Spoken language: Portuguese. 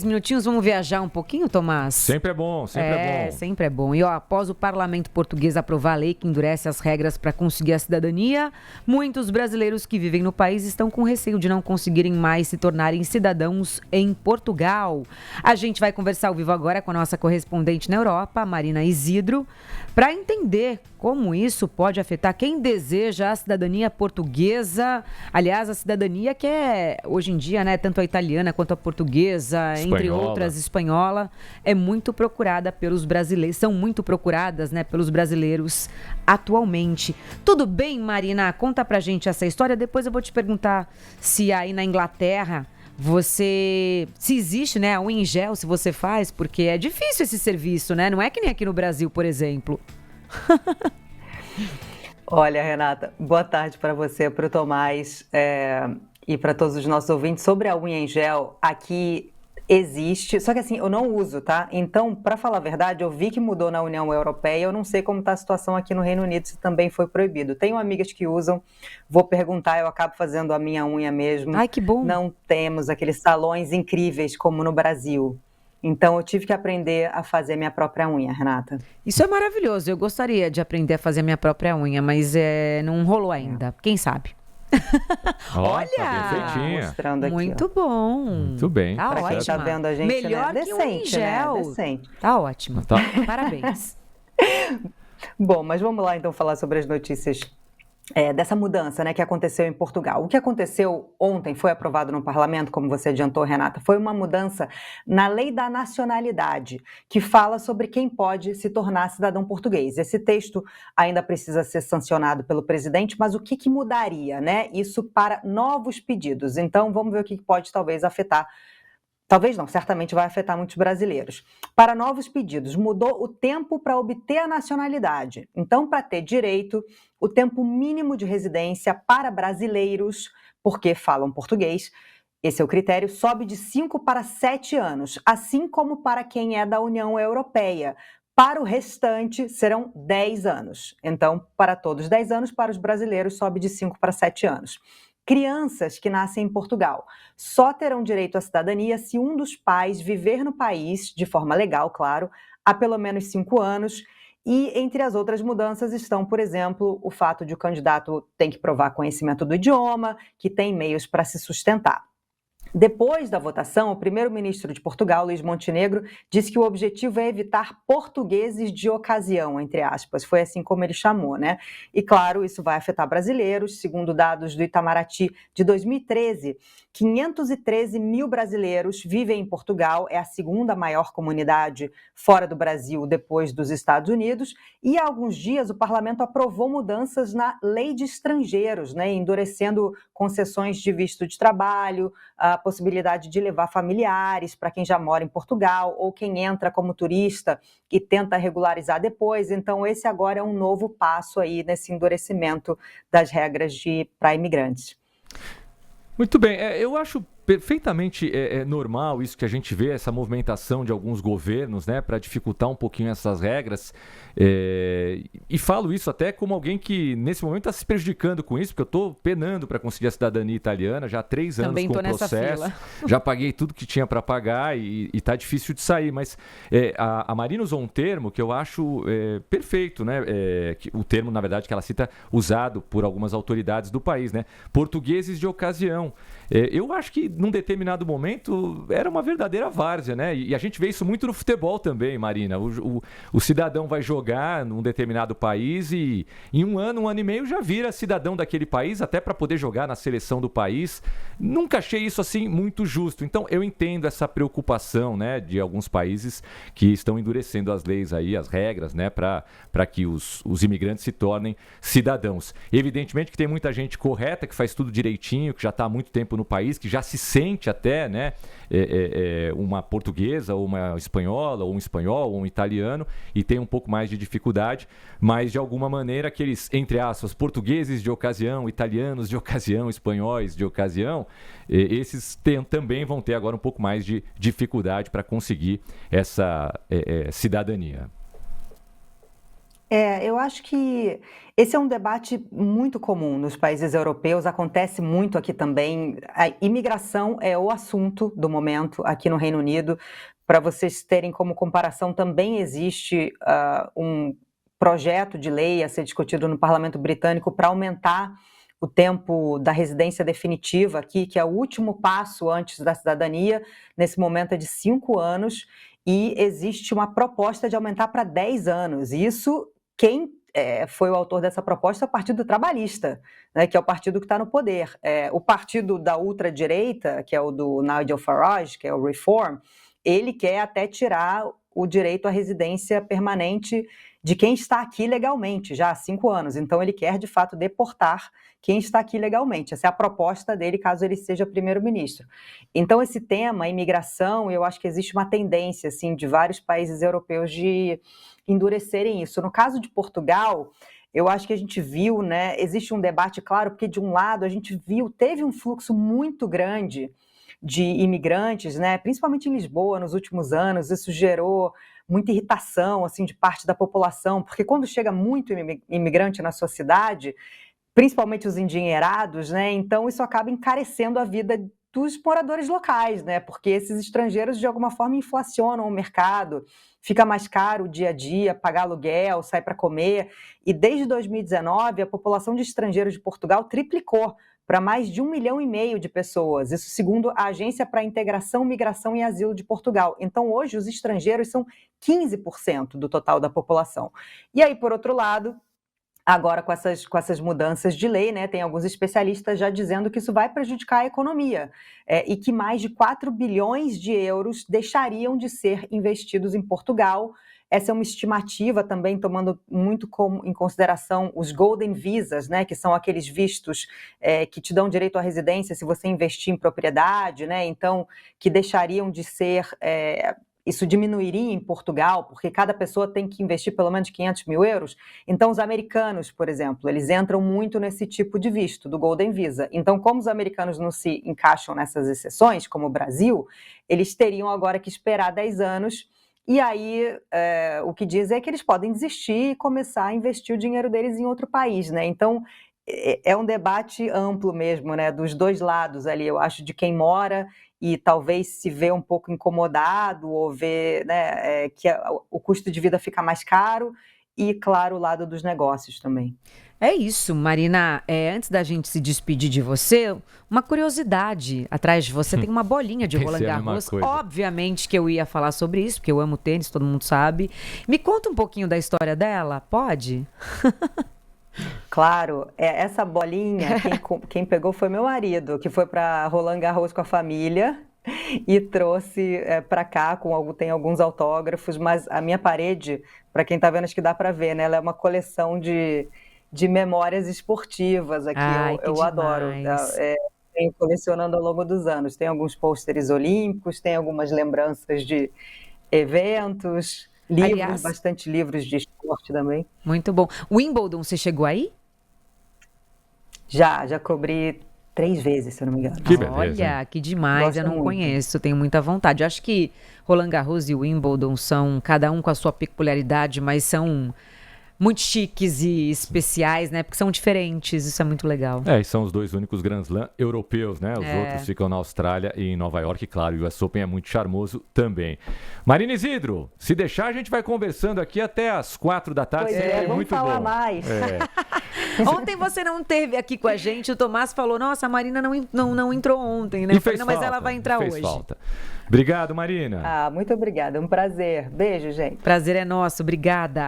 Minutinhos, vamos viajar um pouquinho, Tomás? Sempre é bom, sempre é bom. Sempre é bom. E após o parlamento português aprovar a lei que endurece as regras para conseguir a cidadania, muitos brasileiros que vivem no país estão com receio de não conseguirem mais se tornarem cidadãos em Portugal. A gente vai conversar ao vivo agora com a nossa correspondente na Europa, Marina Isidro, para entender como isso pode afetar quem deseja a cidadania portuguesa. Aliás, a cidadania que é, hoje em dia, né, tanto a italiana quanto a portuguesa, entre outras, espanhola, é muito procurada pelos brasileiros, são muito procuradas, né, pelos brasileiros atualmente. Tudo bem, Marina? Conta pra gente essa história, depois eu vou te perguntar se aí na Inglaterra se existe, né, a unha em gel, se você faz, porque é difícil esse serviço, né? Não é que nem aqui no Brasil, por exemplo. Olha, Renata, boa tarde para você, para o Tomás e para todos os nossos ouvintes. Sobre a unha em gel, aqui existe, só que assim, eu não uso, tá? Então, para falar a verdade, eu vi que mudou na União Europeia, eu não sei como está a situação aqui no Reino Unido, se também foi proibido. Tenho amigas que usam, vou perguntar, eu acabo fazendo a minha unha mesmo. Ai, que bom! Não temos aqueles salões incríveis como no Brasil. Então, eu tive que aprender a fazer minha própria unha, Renata. Isso é maravilhoso, eu gostaria de aprender a fazer minha própria unha, mas não rolou ainda, quem sabe? Olha, tá mostrando aqui, muito bom. Muito bem. Tá pra ótimo. Quem tá vendo a gente, melhor né? que um em gel. Né? Decente. Tá ótimo. Tá. Parabéns. Bom, mas vamos lá então falar sobre as notícias dessa mudança, né, que aconteceu em Portugal. O que aconteceu ontem, foi aprovado no parlamento, como você adiantou, Renata, foi uma mudança na lei da nacionalidade, que fala sobre quem pode se tornar cidadão português. Esse texto ainda precisa ser sancionado pelo presidente, mas o que mudaria, né? Isso para novos pedidos. Então, vamos ver o que pode talvez afetar. Talvez não, certamente vai afetar muitos brasileiros. Para novos pedidos, mudou o tempo para obter a nacionalidade. Então, para ter direito, o tempo mínimo de residência para brasileiros, porque falam português, esse é o critério, sobe de 5 para 7 anos, assim como para quem é da União Europeia. Para o restante, serão 10 anos. Então, para todos 10 anos, para os brasileiros, sobe de 5 para 7 anos. Crianças que nascem em Portugal só terão direito à cidadania se um dos pais viver no país, de forma legal, claro, há pelo menos 5 anos. E entre as outras mudanças estão, por exemplo, o fato de o candidato tem que provar conhecimento do idioma, que tem meios para se sustentar. Depois da votação, o primeiro-ministro de Portugal, Luís Montenegro, disse que o objetivo é evitar portugueses de ocasião, entre aspas. Foi assim como ele chamou, né? E, claro, isso vai afetar brasileiros. Segundo dados do Itamaraty de 2013, 513 mil brasileiros vivem em Portugal. É a segunda maior comunidade fora do Brasil, depois dos Estados Unidos. E há alguns dias o parlamento aprovou mudanças na lei de estrangeiros, né? Endurecendo concessões de visto de trabalho, a possibilidade de levar familiares para quem já mora em Portugal ou quem entra como turista e tenta regularizar depois. Então, esse agora é um novo passo aí nesse endurecimento das regras para imigrantes. Muito bem, eu acho perfeitamente normal isso que a gente vê, essa movimentação de alguns governos, né, para dificultar um pouquinho essas regras. E falo isso até como alguém que nesse momento está se prejudicando com isso, porque eu estou penando para conseguir a cidadania italiana já há 3 anos também com o processo. Já paguei tudo que tinha para pagar e está difícil de sair. Mas a Marina usou um termo que eu acho perfeito, né? O termo, na verdade, que ela cita, usado por algumas autoridades do país, né? Portugueses de ocasião. Eu acho que num determinado momento era uma verdadeira várzea, né? E a gente vê isso muito no futebol também, Marina. O cidadão vai jogar num determinado país e em um ano e meio já vira cidadão daquele país, até para poder jogar na seleção do país. Nunca achei isso assim muito justo. Então eu entendo essa preocupação, né, de alguns países que estão endurecendo as leis aí, as regras, né, para que os imigrantes se tornem cidadãos. Evidentemente que tem muita gente correta, que faz tudo direitinho, que já está há muito tempo no país, que já se sente até, né, uma portuguesa, ou uma espanhola, ou um espanhol, ou um italiano, e tem um pouco mais de dificuldade, mas de alguma maneira aqueles, entre aspas, portugueses de ocasião, italianos de ocasião, espanhóis de ocasião, esses também vão ter agora um pouco mais de dificuldade para conseguir essa cidadania. Eu acho que esse é um debate muito comum nos países europeus, acontece muito aqui também. A imigração é o assunto do momento aqui no Reino Unido. Para vocês terem como comparação, também existe um projeto de lei a ser discutido no Parlamento Britânico para aumentar o tempo da residência definitiva aqui, que é o último passo antes da cidadania. Nesse momento é de 5 anos, e existe uma proposta de aumentar para 10 anos. Isso, quem foi o autor dessa proposta é o Partido Trabalhista, né, que é o partido que está no poder. O partido da ultradireita, que é o do Nigel Farage, que é o Reform, ele quer até tirar o direito à residência permanente de quem está aqui legalmente, já há 5 anos. Então, ele quer, de fato, deportar quem está aqui legalmente. Essa é a proposta dele, caso ele seja primeiro-ministro. Então, esse tema, a imigração, eu acho que existe uma tendência, assim, de vários países europeus de endurecerem isso. No caso de Portugal, eu acho que a gente viu, né, existe um debate, claro, porque de um lado a gente viu, teve um fluxo muito grande de imigrantes, né, principalmente em Lisboa nos últimos anos. Isso gerou muita irritação, assim, de parte da população, porque quando chega muito imigrante na sua cidade, principalmente os endinheirados, né, então isso acaba encarecendo a vida dos moradores locais, né, porque esses estrangeiros de alguma forma inflacionam o mercado, fica mais caro o dia a dia, pagar aluguel, sair para comer, e desde 2019 a população de estrangeiros de Portugal triplicou para mais de 1,5 milhão de pessoas, isso segundo a Agência para a Integração, Migração e Asilo de Portugal. Então, hoje, os estrangeiros são 15% do total da população. E aí, por outro lado, agora com essas mudanças de lei, né, tem alguns especialistas já dizendo que isso vai prejudicar a economia, e que mais de 4 bilhões de euros deixariam de ser investidos em Portugal. Essa é uma estimativa também, tomando muito em consideração os Golden Visas, né, que são aqueles vistos que te dão direito à residência se você investir em propriedade, né, então, que deixariam de ser... isso diminuiria em Portugal, porque cada pessoa tem que investir pelo menos 500 mil euros. Então, os americanos, por exemplo, eles entram muito nesse tipo de visto, do Golden Visa. Então, como os americanos não se encaixam nessas exceções, como o Brasil, eles teriam agora que esperar 10 anos. E aí, o que diz é que eles podem desistir e começar a investir o dinheiro deles em outro país, né? Então, é um debate amplo mesmo, né? Dos dois lados ali, eu acho, de quem mora e talvez se vê um pouco incomodado ou vê, né, que o custo de vida fica mais caro, e, claro, o lado dos negócios também. É isso, Marina. Antes da gente se despedir de você, uma curiosidade. Atrás de você tem uma bolinha de Roland Garros. Obviamente que eu ia falar sobre isso, porque eu amo tênis, todo mundo sabe. Me conta um pouquinho da história dela, pode? Claro, essa bolinha, quem pegou foi meu marido, que foi para Roland Garros com a família e trouxe para cá, tem alguns autógrafos, mas a minha parede, para quem está vendo, acho que dá para ver, né? Ela é uma coleção de memórias esportivas aqui. Ai, eu adoro. Venho colecionando ao longo dos anos. Tem alguns pôsteres olímpicos, tem algumas lembranças de eventos, livros, aliás, bastante livros de esporte também. Muito bom. Wimbledon, você chegou aí? Já cobri 3 vezes, se eu não me engano. Que beleza. Olha, que demais. Gosto, eu não conheço, tenho muita vontade. Eu acho que Roland Garros e Wimbledon são, cada um com a sua peculiaridade, mas são muito chiques e especiais, né? Porque são diferentes, isso é muito legal. E são os 2 únicos Grand Slam europeus, né? Os outros ficam na Austrália e em Nova York, claro. E o US Open é muito charmoso também. Marina Isidro, se deixar, a gente vai conversando aqui até às 4 da tarde. Vamos muito falar bom. Mais. Ontem você não esteve aqui com a gente, o Tomás falou, nossa, a Marina não entrou ontem, né? E fez falta, mas ela vai entrar hoje. Falta. Obrigado, Marina. Muito obrigada, um prazer. Beijo, gente. Prazer é nosso, obrigada.